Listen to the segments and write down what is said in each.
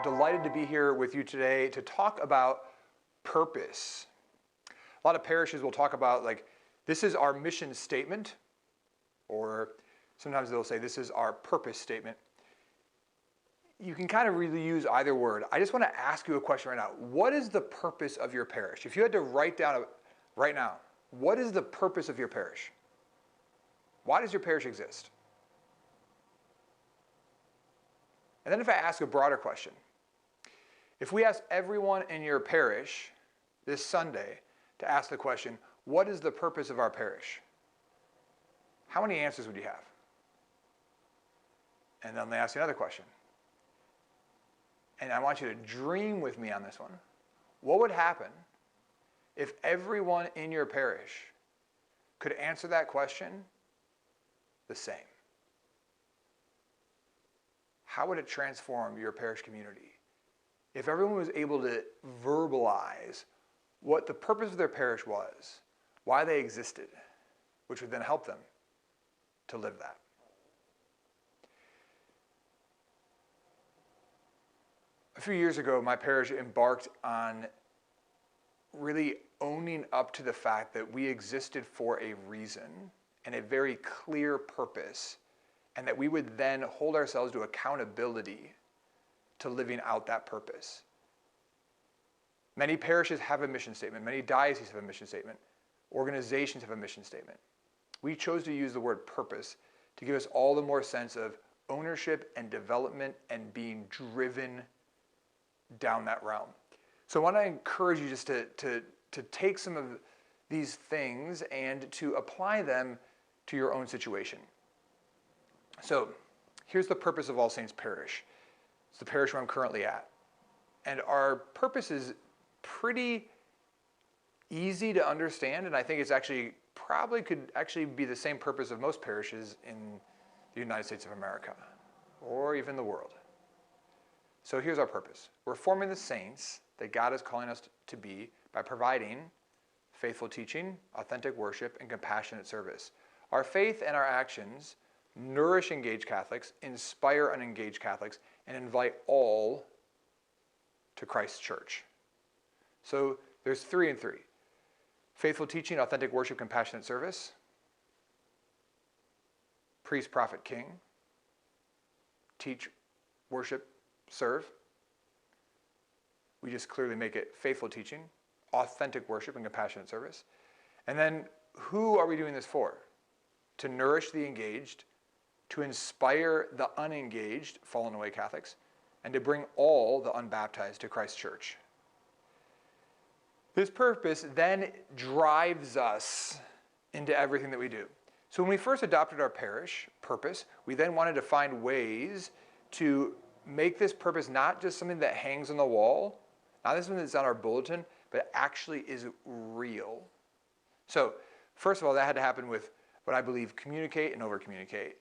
delighted to be here with you today to talk about purpose. A lot of parishes will talk about, like, this is our mission statement, or sometimes they'll say this is our purpose statement. You can kind of really use either word. I just want to ask you a question right now. What is the purpose of your parish? If you had to write down right now, what is the purpose of your parish? Why does your parish exist? And then if I ask a broader question, if we ask everyone in your parish this Sunday to ask the question, what is the purpose of our parish? How many answers would you have? And then they ask you another question. And I want you to dream with me on this one. What would happen if everyone in your parish could answer that question the same? How would it transform your parish community? If everyone was able to verbalize what the purpose of their parish was, why they existed, which would then help them to live that. A few years ago, my parish embarked on really owning up to the fact that we existed for a reason and a very clear purpose, and that we would then hold ourselves to accountability to living out that purpose. Many parishes have a mission statement. Many dioceses have a mission statement. Organizations have a mission statement. We chose to use the word purpose to give us all the more sense of ownership and development and being driven down that realm. So I want to encourage you just to take some of these things and to apply them to your own situation. So here's the purpose of All Saints Parish. It's the parish where I'm currently at. And our purpose is pretty easy to understand, and I think it's actually probably could actually be the same purpose of most parishes in the United States of America, or even the world. So here's our purpose. We're forming the saints that God is calling us to be by providing faithful teaching, authentic worship, and compassionate service. Our faith and our actions nourish engaged Catholics, inspire unengaged Catholics, and invite all to Christ's church. So there's 3 and 3. Faithful teaching, authentic worship, compassionate service. Priest, prophet, king. Teach, worship, serve. We just clearly make it faithful teaching, authentic worship, and compassionate service. And then who are we doing this for? To nourish the engaged, to inspire the unengaged, fallen away Catholics, and to bring all the unbaptized to Christ's church. This purpose then drives us into everything that we do. So when we first adopted our parish purpose, we then wanted to find ways to make this purpose not just something that hangs on the wall, not just something that's on our bulletin, but actually is real. So first of all, that had to happen with what I believe communicate and over-communicate.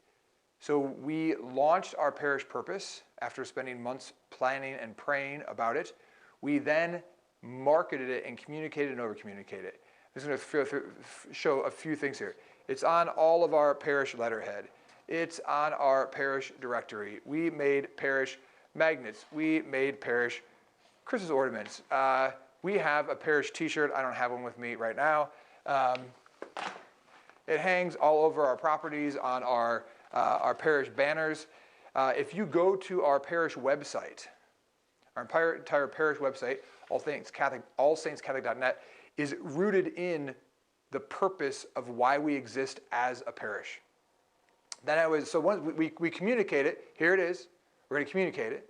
So we launched our parish purpose after spending months planning and praying about it. We then marketed it and communicated and over-communicated it. I'm just going to show a few things here. It's on all of our parish letterhead. It's on our parish directory. We made parish magnets. We made parish Christmas ornaments. We have a parish t-shirt. I don't have one with me right now. It hangs all over our properties on our parish banners. If you go to our parish website, our entire parish website, allsaintscatholic.net, is rooted in the purpose of why we exist as a parish. So once we communicate it, here it is, we're going to communicate it,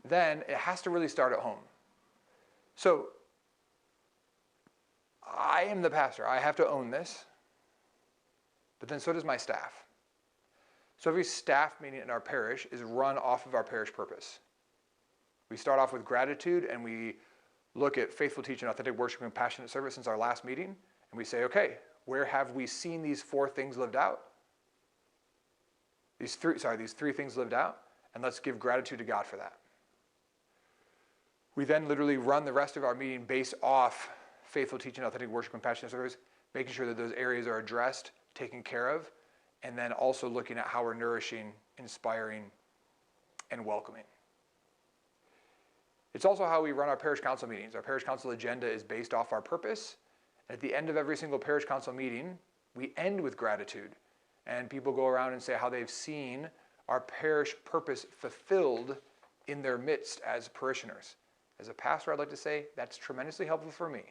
then it has to really start at home. So I am the pastor. I have to own this, but then so does my staff. So every staff meeting in our parish is run off of our parish purpose. We start off with gratitude, and we look at faithful teaching, authentic worship, and compassionate service since our last meeting, and we say, okay, where have we seen these 4 things lived out? These three things lived out, and let's give gratitude to God for that. We then literally run the rest of our meeting based off faithful teaching, authentic worship, compassionate service, making sure that those areas are addressed, taken care of, and then also looking at how we're nourishing, inspiring, and welcoming. It's also how we run our parish council meetings. Our parish council agenda is based off our purpose. At the end of every single parish council meeting, we end with gratitude. And people go around and say how they've seen our parish purpose fulfilled in their midst as parishioners. As a pastor, I'd like to say that's tremendously helpful for me,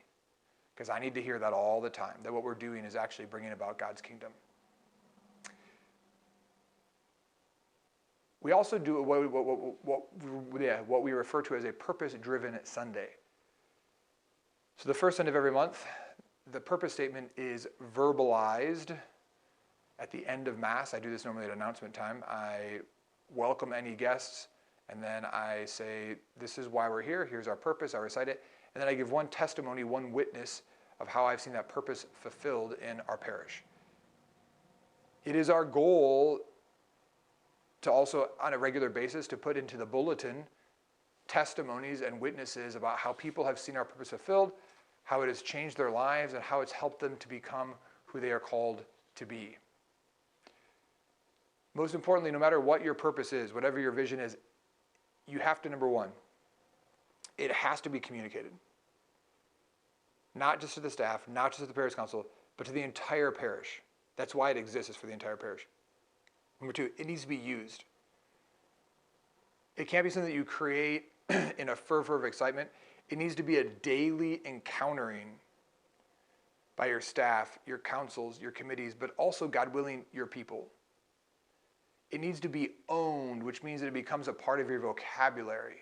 because I need to hear that all the time, that what we're doing is actually bringing about God's kingdom. We also do what we refer to as a purpose-driven Sunday. So the first Sunday of every month, the purpose statement is verbalized at the end of Mass. I do this normally at announcement time. I welcome any guests, and then I say, this is why we're here, here's our purpose, I recite it, and then I give one testimony, one witness of how I've seen that purpose fulfilled in our parish. It is our goal to also, on a regular basis, to put into the bulletin testimonies and witnesses about how people have seen our purpose fulfilled, how it has changed their lives, and how it's helped them to become who they are called to be. Most importantly, no matter what your purpose is, whatever your vision is, you have to, number one, it has to be communicated. Not just to the staff, not just to the parish council, but to the entire parish. That's why it exists, is for the entire parish. Number two, it needs to be used. It can't be something that you create in a fervor of excitement. It needs to be a daily encountering by your staff, your councils, your committees, but also, God willing, your people. It needs to be owned, which means that it becomes a part of your vocabulary.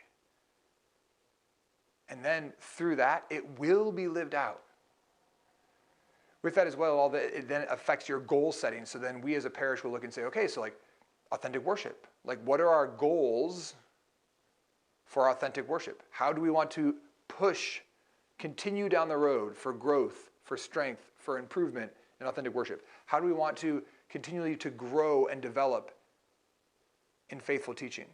And then through that, it will be lived out. With that as well, it then affects your goal setting. So then we as a parish will look and say, okay, so like authentic worship. Like, what are our goals for authentic worship? How do we want to continue down the road for growth, for strength, for improvement in authentic worship? How do we want to continually to grow and develop in faithful teaching?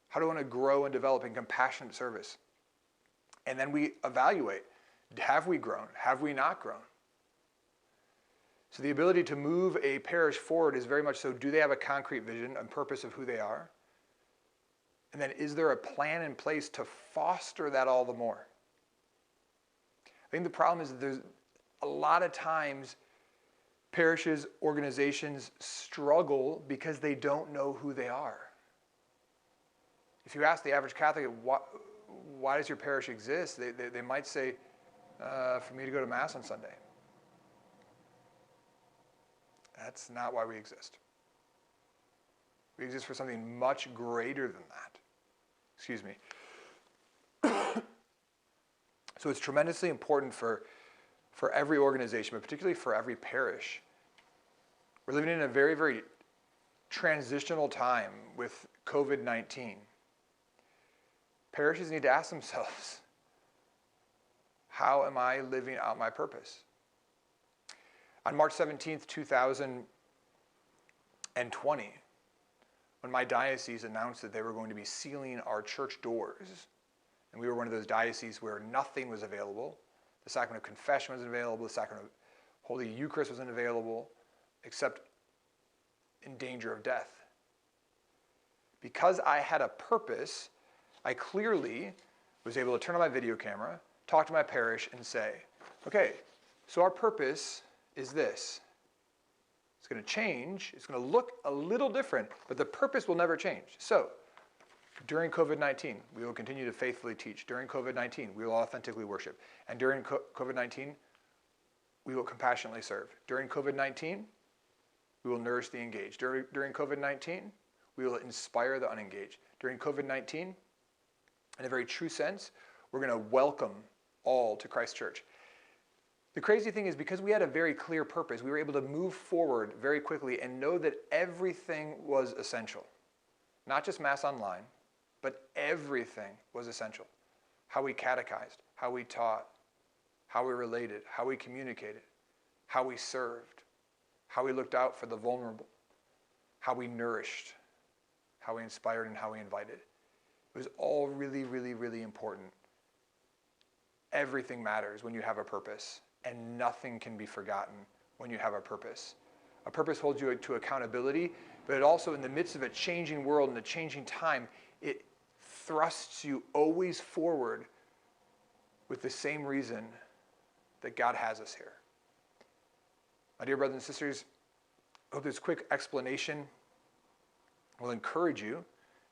How do we want to grow and develop in compassionate service? And then we evaluate, have we grown? Have we not grown? So the ability to move a parish forward is very much so, do they have a concrete vision and purpose of who they are? And then is there a plan in place to foster that all the more? I think the problem is that there's a lot of times parishes, organizations struggle because they don't know who they are. If you ask the average Catholic, why does your parish exist? They might say, for me to go to Mass on Sunday. That's not why we exist. We exist for something much greater than that. Excuse me. So it's tremendously important for every organization, but particularly for every parish. We're living in a very, very transitional time with COVID-19. Parishes need to ask themselves, how am I living out my purpose? On March 17th, 2020, when my diocese announced that they were going to be sealing our church doors, and we were one of those dioceses where nothing was available, the sacrament of confession wasn't available, the sacrament of Holy Eucharist wasn't available, except in danger of death. Because I had a purpose, I clearly was able to turn on my video camera, talk to my parish, and say, okay, so our purpose is this. It's going to change. It's going to look a little different, but the purpose will never change. So during COVID-19, we will continue to faithfully teach. During COVID-19, we will authentically worship. And during COVID-19, we will compassionately serve. During COVID-19, we will nourish the engaged. During COVID-19, we will inspire the unengaged. During COVID-19, in a very true sense, we're going to welcome all to Christ Church. The crazy thing is, because we had a very clear purpose, we were able to move forward very quickly and know that everything was essential. Not just Mass online, but everything was essential. How we catechized, how we taught, how we related, how we communicated, how we served, how we looked out for the vulnerable, how we nourished, how we inspired, and how we invited. It was all really, really, really important. Everything matters when you have a purpose, and nothing can be forgotten when you have a purpose. A purpose holds you to accountability, but it also, in the midst of a changing world and a changing time, it thrusts you always forward with the same reason that God has us here. My dear brothers and sisters, I hope this quick explanation will encourage you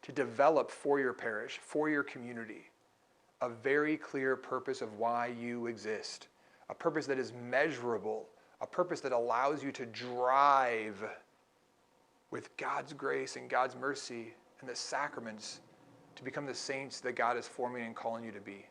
to develop for your parish, for your community, a very clear purpose of why you exist, a purpose that is measurable, a purpose that allows you to drive with God's grace and God's mercy and the sacraments to become the saints that God is forming and calling you to be.